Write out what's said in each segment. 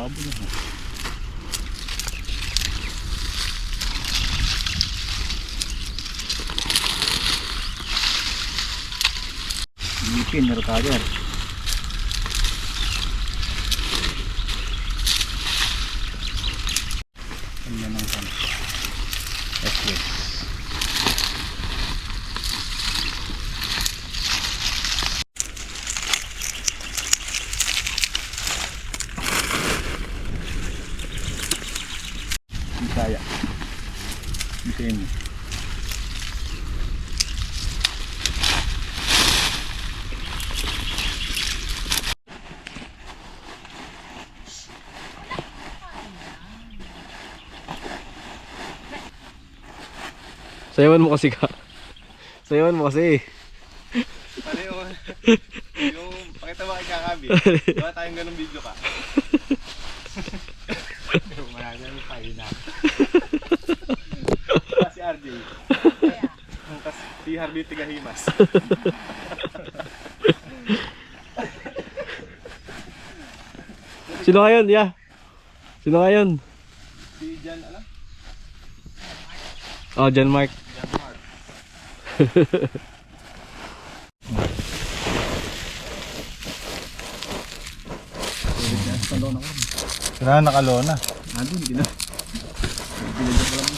Babo na. Ngipin, meron ka dyan. Yan ang kan. Okay. Bisaya. Bitin. Sayawan mo kasi ka. Sayawan mo kasi. Ano yung pakita mo kay Kakabi. Gawa tayong ganung video ka. Pero marami ang paina. Si RJ. Tapos si Harvey Tigahimas. Sino ngayon, ya? Sino ngayon? Si Jan, alam? Oh, John Mark. Jan Mark. Sira nakalona. Nandun, gina. Pinagyan ko lang.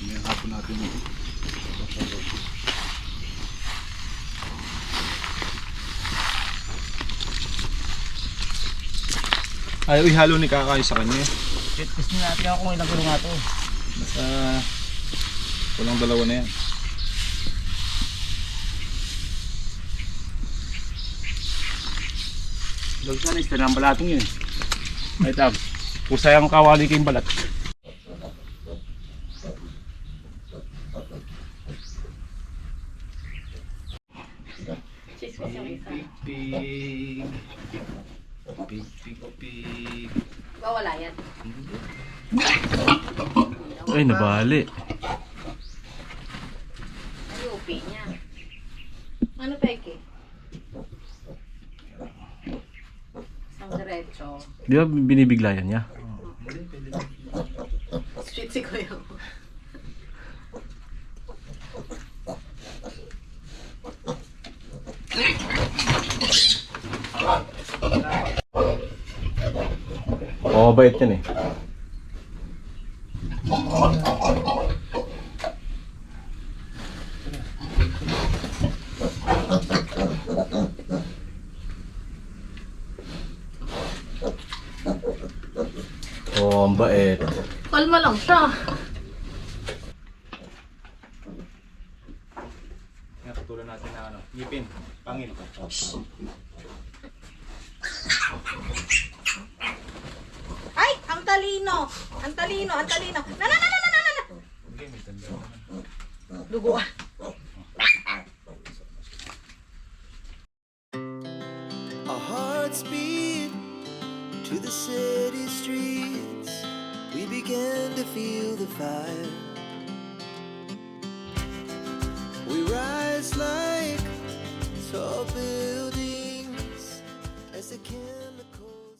Yung hapon natin ito. Ayaw ihalo ni Kakay sa kanya. Gusto natin ako kung ilang kilo nga ito. Basta kulang dalawa na yan. Lagsan na, istan ang balatong yun. Ay tab, pusayang kawali kayong balat. Pig, pig, pig. Wala yan. Ay, nabali. Ay, upi niya. Ano peke? Isang diretso. Di ba binibiglayan niya? Sweet si Kuya. Oo, bait yan eh. Oo, ang bait. Kalma lang siya. Nga, patulan natin na ano. Ngipin, pangil. Ay! Ang talino! Ang talino! Ang talino! Na! Okay, may tanda. Duguan. Our hearts beat to the city streets. We began to feel the fire. We rise like tall buildings as the chemicals.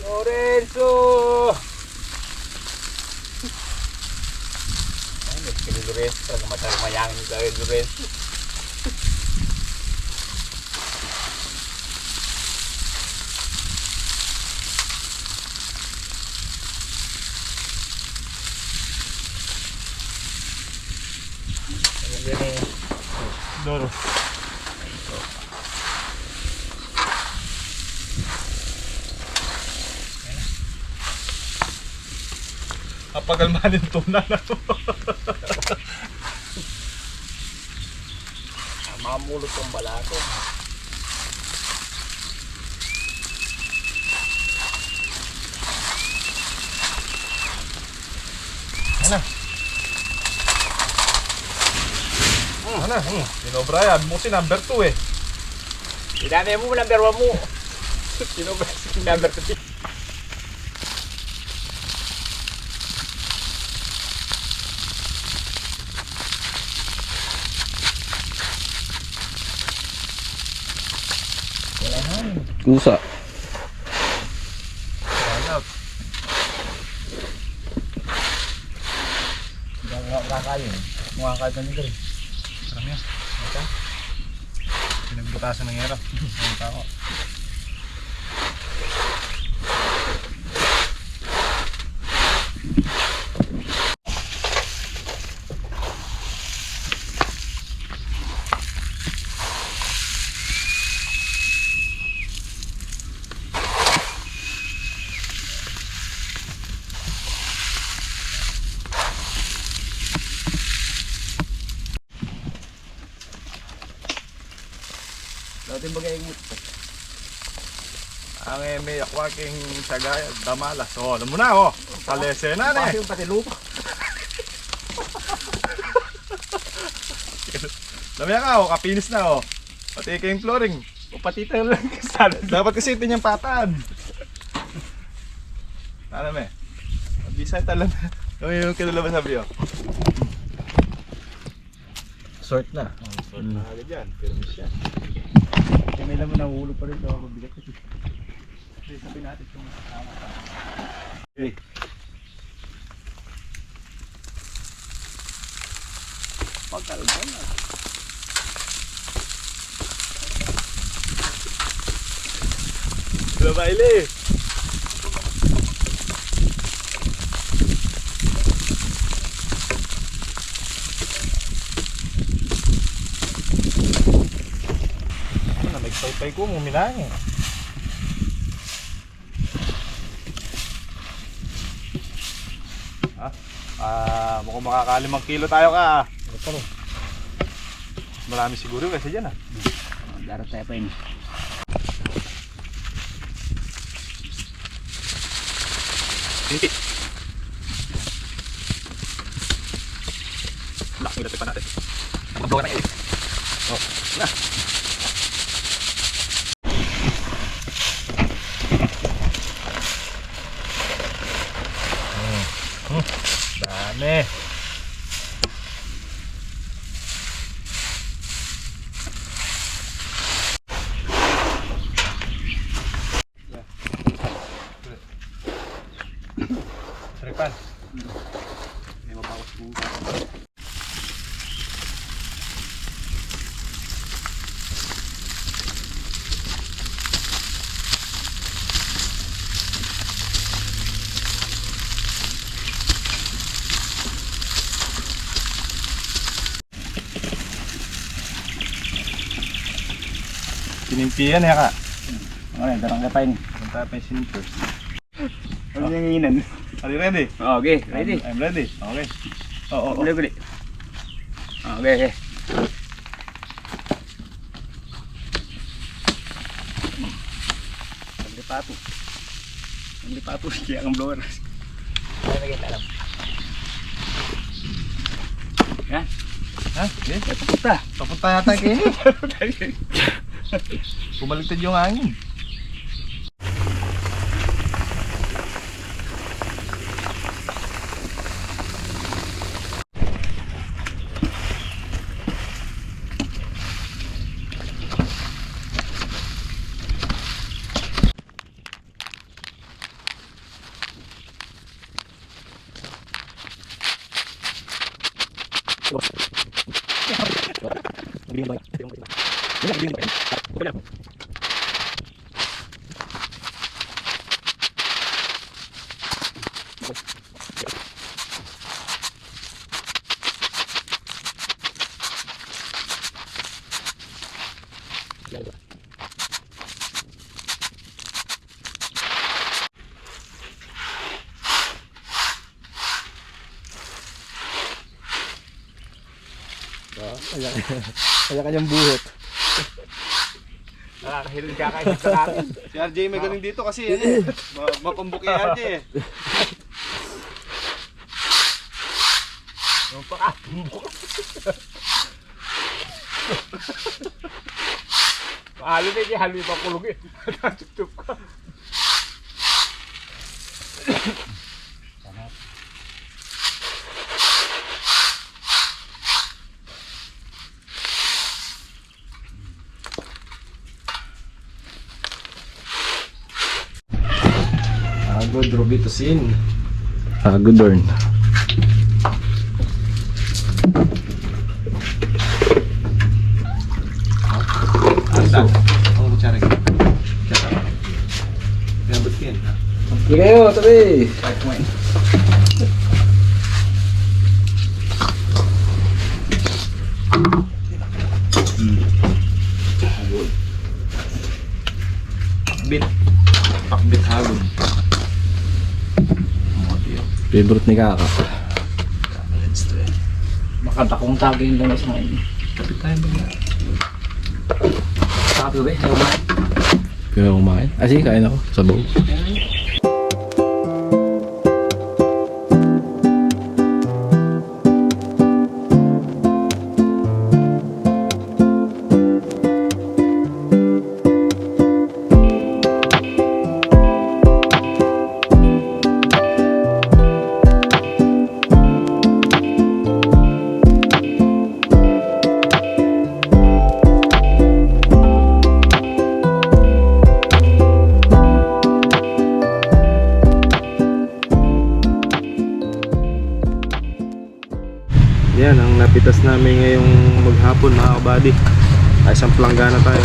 Lorenzo! Lorenzo. Talaga matamayangin sa Lorenzo. Doro. Kapagalmanin tuna na. Mamulot ang balato. Ano? Sinobra yan. Mo si number 2 eh. Idami mo number 1 mo. Sinobra si number 2. Kusa. Makakain na nito rin. Sarang yan. Ito. Pinagbutasan ng hero. Ang tao. Dating bagay mo. Ang may akwaking sagaya, damalas. Oh, alam mo na oh. Kalese na na eh. Yung pati lupa. Lamaya ka oh, kapinis na oh. Pati kayong flooring. O pati tayo lang kasal. Dapat kasi ito niyang pataan. Ano me? Bisa talan. Kami yung kinalaban sabi oh. Sort na. Sort na agad yan. Pero miss yan. May laman na ulo pa rin daw ako bigat kasi. Sabi natin kung tama pa. Okay. Pagkalban na. Babaile. Nagpaypay ko, muminang eh. Mukhang makakalimang kilo tayo ka. Marami siguro kasi dyan ah. Darat tayo pa yun. Hindi. Laki na pa natin. Magbawa na kayo. Oh, na. Dami. Seripan. May mabawas po. Sinimpihan ya ka. Ano yan, darang kapain. Punta pa yung sinippers. Ano yung hinan? Are you ready? Okay, ready. I'm ready. Okay. Oo. Uli. Okay. Ang lipato. Ang lipato, kaya ang blower. Ano na kita alam? Yan. Ha? Okay. Ito punta. Papunta yata kayo. Pumaligtad yung hangin. Kanya-kanyang buhot. Nakakahilin kakain sa natin. Si RJ may galing dito kasi makumbok kay RJ eh. Halo na niya, halo yung pakulog eh. Tutup ka. Agod, Robitosin. Agod, Dorn. Asa? Ang kutsara ka. Gabot ka yan ha? Sige kayo, tabi. Pakbit. Pakbit hagod. Favorite ni Kaka. Makatakong tagin lang sa ngayon. Kapit tayo ba? Sabi ba? Ayaw ba? Kaya kumain. Ah, sige, kain ako. Sabaw. Yan ang napitas namin ngayong maghapon mga kabady. Ay isang planggana tayo.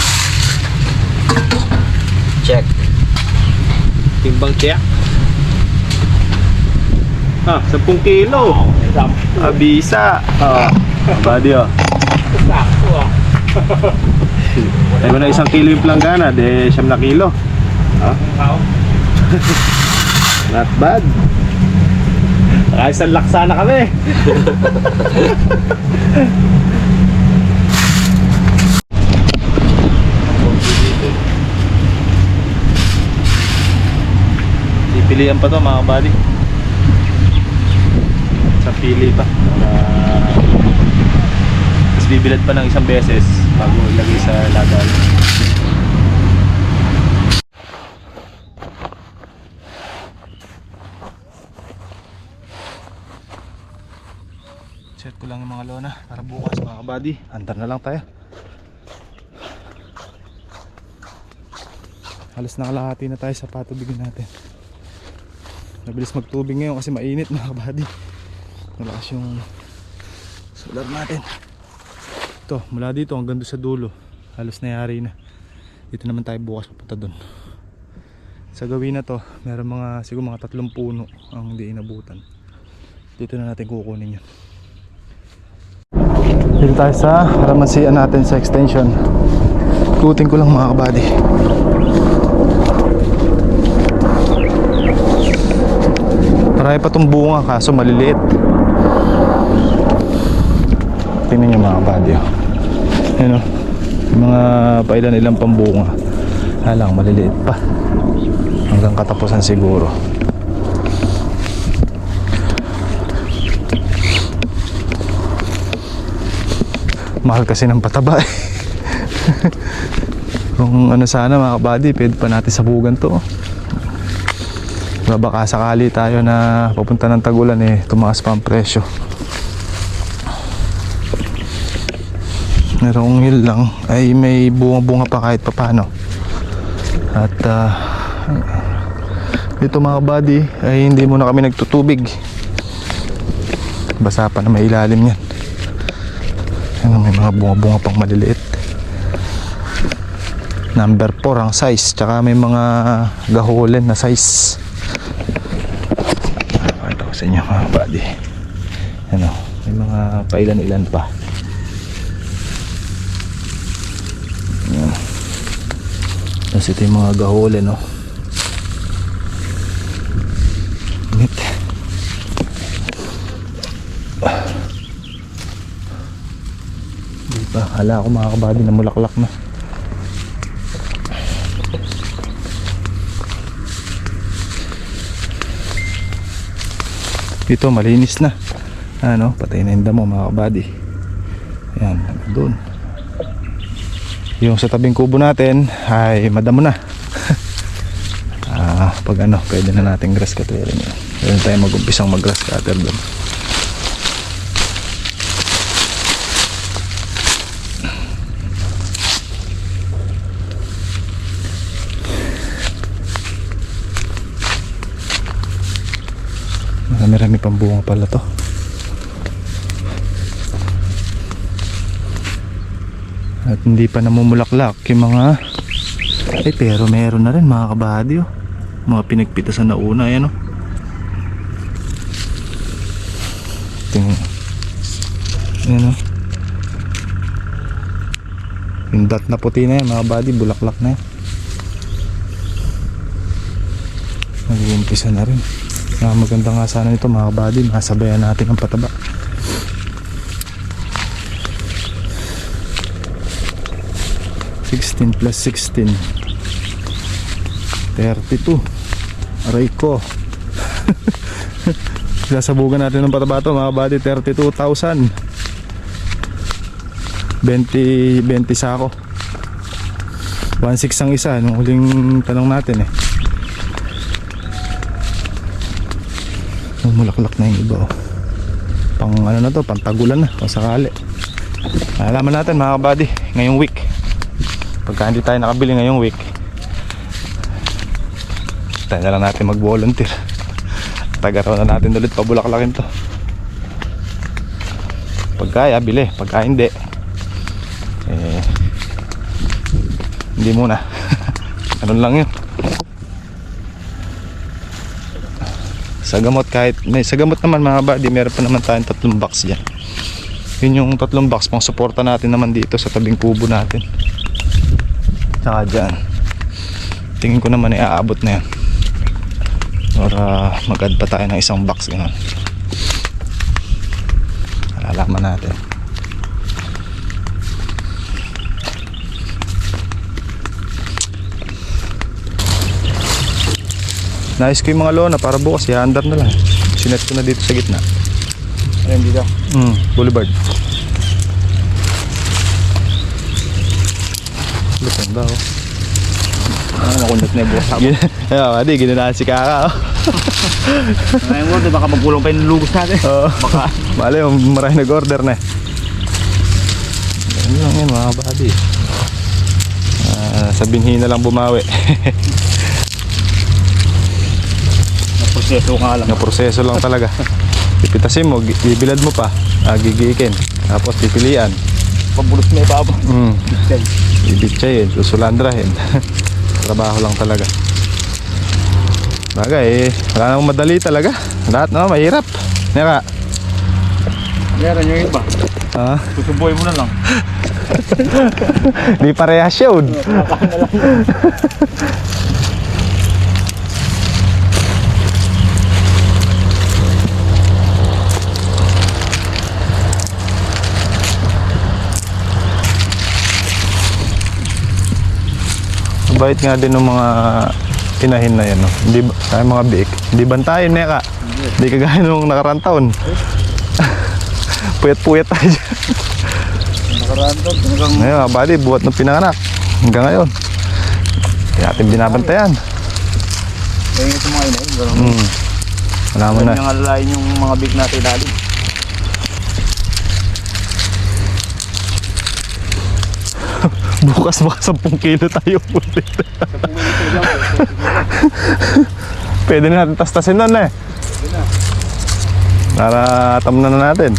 Check. Timbang tiyak. Ah, 10 kilo. Abisa. Kabady oh. Sakto ah. Ay mo na 1 kilo yung planggana, de 9 na kilo. Not bad. Isang laksa na kami. Pipilian pa to mga kabady. Sa pili pa. Tapos bibilad pa ng isang beses bago ilagay sa lagal. Set ko lang yung mga lona para bukas mga kabady. Antar na lang tayo. Halos nakalahati na tayo sa patubigin natin. Nabilis magtubig ngayon kasi mainit mga kabady. Malakas yung solar natin. Ito, mula dito hanggang doon sa dulo. Halos nayari na. Dito naman tayo bukas papunta doon. Sa gawin na to, meron siguro mga 3 puno ang hindi inabutan. Dito na natin kukunin yun. Dito tayo sa kalamansian natin sa extension. Ikutin ko lang mga kabady. Marami pa itong bunga kaso maliliit. Tingnan nyo mga kabady. Yan o. Mga pailan-ilang pambunga. Halang maliliit pa. Hanggang katapusan siguro. Mahal kasi ng pataba eh. Kung ano sana mga kabady, pwede pa natin sabugan to. Baka sakali tayo na papunta ng Tagulan eh, tumaas pa ang presyo. Merong hill lang ay may bunga-bunga pa kahit pa paano. At dito mga kabady ay hindi muna kami nagtutubig. Basa pa na may ilalim yan. May mga bunga-bunga pang maliliit. Number 4 ang size. Tsaka may mga gahulen na size. Ito ko sa inyo mga buddy. Ano, may mga pailan-ilan pa. Ayan. Tapos ito yung mga gahulen, no. Init. Di ba? Hala ako mga kabady na mulaklak na. Ito malinis na. Ano, patay na yung damo mga kabady. Ayan, doon. Yung sa tabing kubo natin ay madamo na. Pag ano, pwede na natin grass cutterin yun. Pwede na tayo mag-umpisang mag grass cutter doon. Marami-rami pang bunga pala to. At hindi pa namumulaklak yung mga pero meron na rin mga kabady, oh. Mga pinagpitasan na una, ayan, oh. Tingnan. Ayan, oh. Yung dot na puti na yan mga kabady, bulaklak na yan. Nag-uumpisa na rin. Maganda nga sana nito mga kabady, masabayan natin ang pataba. +16 32. Aray ko. Sasabugan natin ng pataba to mga buddy. 32,000. 20 sako. 1.6 ang isa nung huling tanong natin eh. Mulaklak na yung iba, oh. Pang ano na to, pang tagulan na, pang sakali. Alaman natin mga kabady ngayong week. Pagka hindi tayo nakabili ngayong week, tayo na lang natin mag-volunteer. Tagaraw na natin ulit pabulaklakin to. Pagkaya bili, pagka hindi hindi muna. Ganun lang yun. Sa gamot, kahit may sa gamot naman mga buddy, meron pa naman tayong 3 box dyan. Yun yung 3 box pang suporta natin naman dito sa tabing kubo natin. Tsaka dyan, tingin ko naman ay aabot na yan. Para mag-add pa tayo ng 1 box, gano'n. Alalaman natin. Nice ko yung mga lona para bukas i-under na lang. Sinet ko na dito sa gitna. Ayun dito. Boulevard. Lupin ba, oh? Makundat na yung bukas ako. Adi, ginanaan si Kaka, oh. Ngayon mo, baka magkulong pa yung lugos natin. Oo. Baka. Mali, marami nag-order na eh. Ganun lang yun mga buddy. Sabinhin na lang bumawi. Proseso nga lang. Proseso lang talaga. Pipitasin mo, bibilad mo pa, gigiikin, tapos pipilian. Pabulot na ibaba. Ibitsayin, susulandrahin. Trabaho lang talaga. Bagay, wala namang madali talaga. Lahat naman mahirap. Neka. Meron yung iba. Susubuhay mo na lang. Di parehas yun. Bait nga din ng mga inahin na yan, no? Hindi tayo mga biik. Hindi bantayan, Neka. Hindi kagaya nung nakaraan taon. Puyat-puyat tayo dyan. Nakaraan taon talagang... Ngayon, bali, buhat ng pinanganak. Hanggang ngayon. Hindi natin binabantayan. Kaya ito mga inahin. Wala mo na. Yung alalain yung mga big natin dali. Bukas baka 10 kilo tayo ulit. Pwede na natin tastasin nun eh. Para tamnan na natin.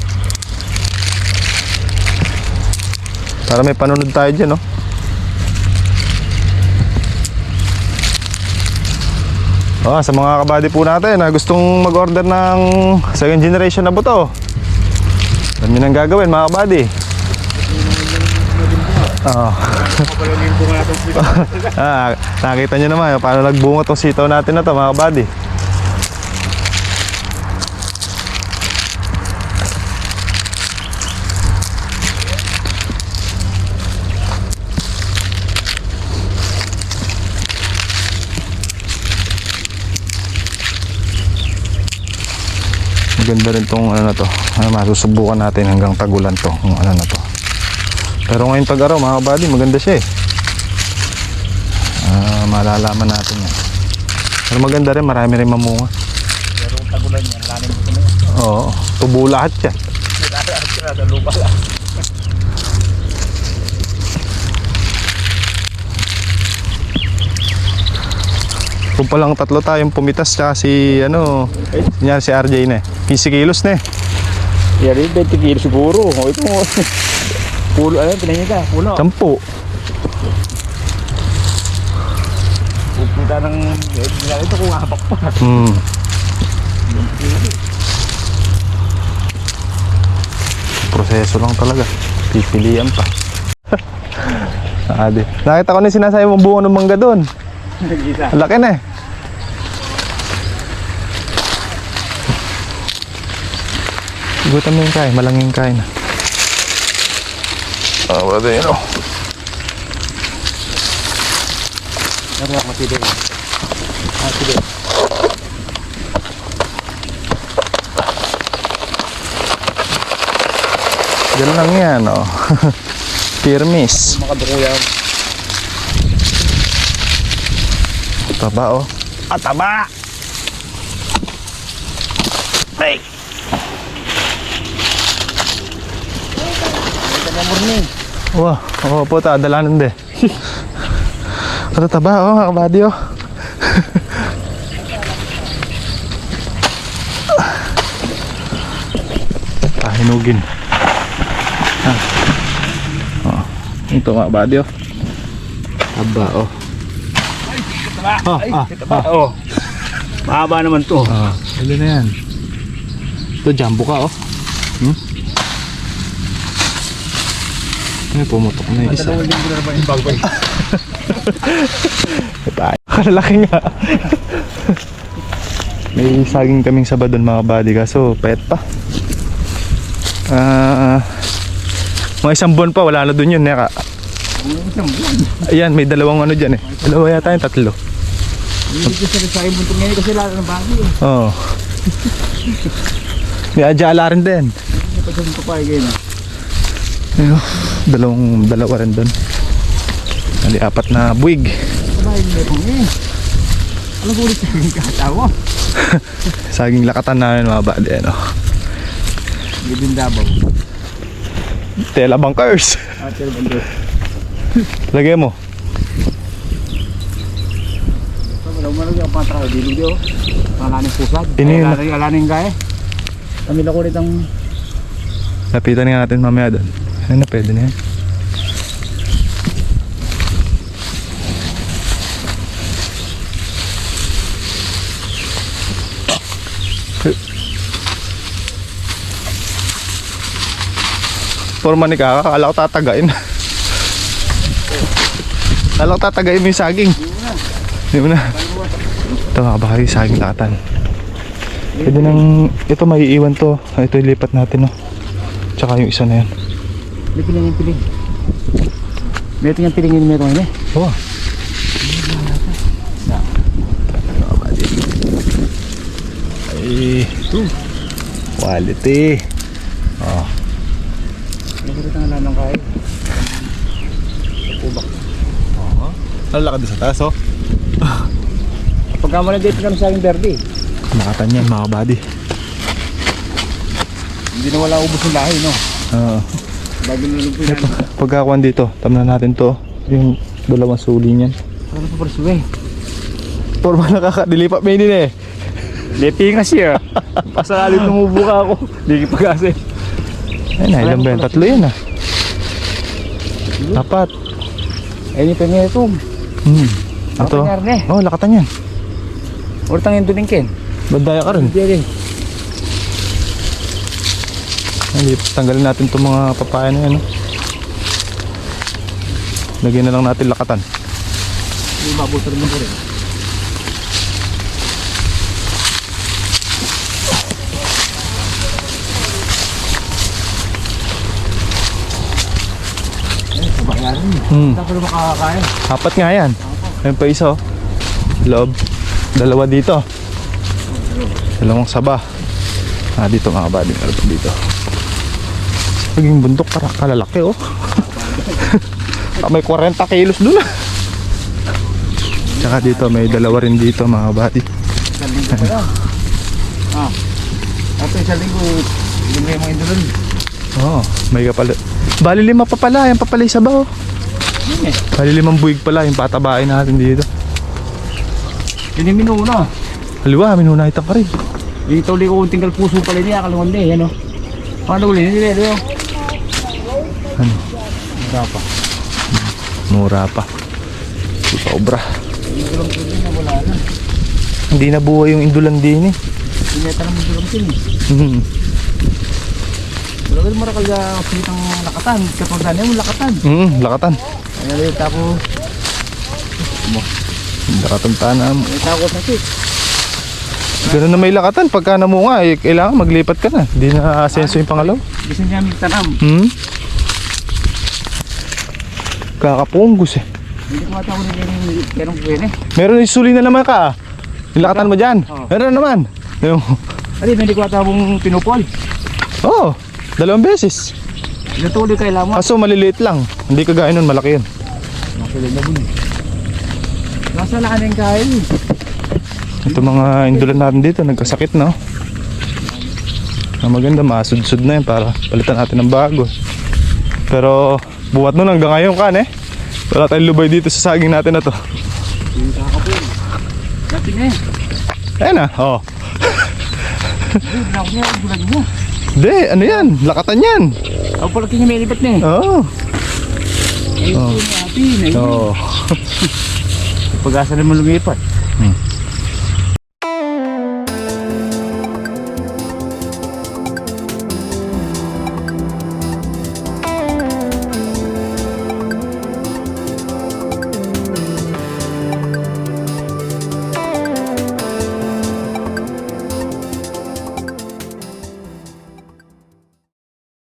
Para may panunod tayo dyan, no? Sa mga kabady po natin na gustong mag-order ng second generation na buto, alam nyo nang gagawin mga kabady. Nakita nyo naman paano nagbunga tong sitaw natin na to mga kabady. Maganda rin tong ano na to. Masusubukan natin hanggang tagulan to, kung ano na to. Pero ngayon tag-araw mga kabady, maganda siya eh. Malalaman natin yan. Pero maganda rin, marami rin mamunga. Pero kung tagulan yan, lalim ko na yan. Oo, tubo lahat yan. Sa lupa lang. Kung palang tatlo tayong pumitas tsaka si si RJ na eh. 15 kilos na eh. Yan rin, 20 kilo siguro. O ito mo. Pulo, pinahin ka, pulo. 10. Pupunta ng, ito kung habak pa. Proseso lang talaga. Pipilian pa. Nakita ko na yung sinasabi mong bunga ng mangga doon. Laki na eh. Igutan mo yung kain, malanging kain na. Wala yun o. Ano ako matibay? Matibay. Diyan lang yan o. Pirmis. Makaduko yan. Taba o. Taba! Hey! Wah, po ta, dalanan de. Ano taba o, mga kabady o. Hinugin. Ito mga kabady o. Taba o. Mahaba naman to. Huli na yan. Ito, jumbo ka o. Ay, pumutok na yung isa. Kalalaki nga. May saging kaming sabadon mga kabady, kaso pet pa. Mga isang buwan pa, wala na dun yun, neka. Ayan, may dalawang ano dyan eh. Dalawa yata yung tatlo. Hindi ko sa yung buntong ngayon kasi lalo ng bagay eh. Oo. May adyala rin din. Hindi pa sa mga papay kayo na. Ayun, dalawa rin doon. Ali, 4 na buwig. Sabay, hindi pong eh. Alam ko ulit sa yung katawa. Saging lakatan namin mga bali, ano. Hindi din dabaw. Tela bunkers. Tela bunkers. Lagay mo. Wala mo lang yung pantraw. Dilog yun. Alaning pusad. Alaning gaya. Kami lang ulit ang... Lapitan nga natin mamaya doon. Ano na, pwede na yan. Forma ni Kaka, akala ko tatagain. Akala ko tatagain mo yung saging. Hindi mo na. Ito nga, baka yung saging lakatan. Pwede nang, ito may iiwan to. Ito ilipat natin, no. Tsaka yung isa na yan. May piling yung piling. Meron yung piling yung meron yun eh. Oo. Ay, quality. Oh. Nagkita nga lang ng kaya. Sa kubak. Lalakad sa taas, oh. Pagka mo na dito kami sa aking verde. Nakatan yan, mga buddy. Hindi na wala ubos ng lahi, no? Oo. Bago nalog po yan. Pagkakuan dito, tamnan natin to. Yung dalawang suli niyan. Ano pa pala suwe? Forma nakakadilipat may din eh. Lepi nga siya. Pasakalit tumubo ka ako. Hindi kipag-asa eh. Ayun, ilan ba yan? 3 yan ah. 4. Ayun yung pangyaritong. Ito. Lakatan yan, eh. Oh, lakatan yan. Urtang yung dulingkin. Bandaya ka rin. Hindi rin. Hindi, tanggalin natin itong mga papaya na yan. No? Lagyan na lang natin lakatan. Hindi mabutar mo rin. Kabayaran mo. Tapos na makakakain. Apat nga yan. Ayun pa isa oh. Loob. Dalawa dito. Dalawang saba. Dito mga kabady. Meron pa dito. Naging bundok kalalaki oh. May 40 kilos dun ah. Tsaka dito may dalawa rin dito mga kabady. Isang linggo pa lang. At isang linggo, yung mga indulon. Oo, may kapala. Bali 5 pa pala. Yan pa pala yung sabaw. Bali 5 buwig pala yung patabain natin dito. Yun yung minuna. Haliwa, minunahitan ka rin. Yung tuli ko tinggal puso pala niya, kalungan niya, yan o. Paano ulit? Hindi rin, Ano? Mura pa. Mura pa. Di pa obra. Yung ulang tuloy na wala na. Hindi na buhay yung indulan din eh. Pineta naman ulang tuloy. Mhm. Wala ka marakal na silitang lakatan. Kapag mo lakatan. Lakatan. Kaya lang yung tapo. Lakatan tanam. May tako sa sit. Ganun na may lakatan. Pagka namunga, eh, kailangan maglipat ka na. Hindi na asenso yung pangalaw. Gusto niya magtanam. Kakapunggos eh. Hindi ko matawag na yung kerong pwede. Meron yung suli na naman ka ah. Yung lakatan mo dyan. Oo. Meron naman. Yung... Hindi, hindi ko matawag pinupol. Oo. 2 beses. Yung tuloy kailangan mo. Kaso maliliit lang. Hindi kagaya nun, malaki yun. Makilig na bun. Nasa laan yung kain. Ito mga indulan natin dito, nagkasakit na. Maganda, masudsud na yun para palitan natin ng bago. Pero buhat nun hanggang ngayon kan eh. Wala tayong lubay dito sa saging natin na to. Yung kakapun. Dati na eh. Ayan na, oo. Hindi, binako niya, bulag niya. Hindi, ano yan? Lakatan yan. Ako pala kanya may lipat na eh. Oo. Ayun po, happy na yun. Oo. Pag-asa naman lumipat.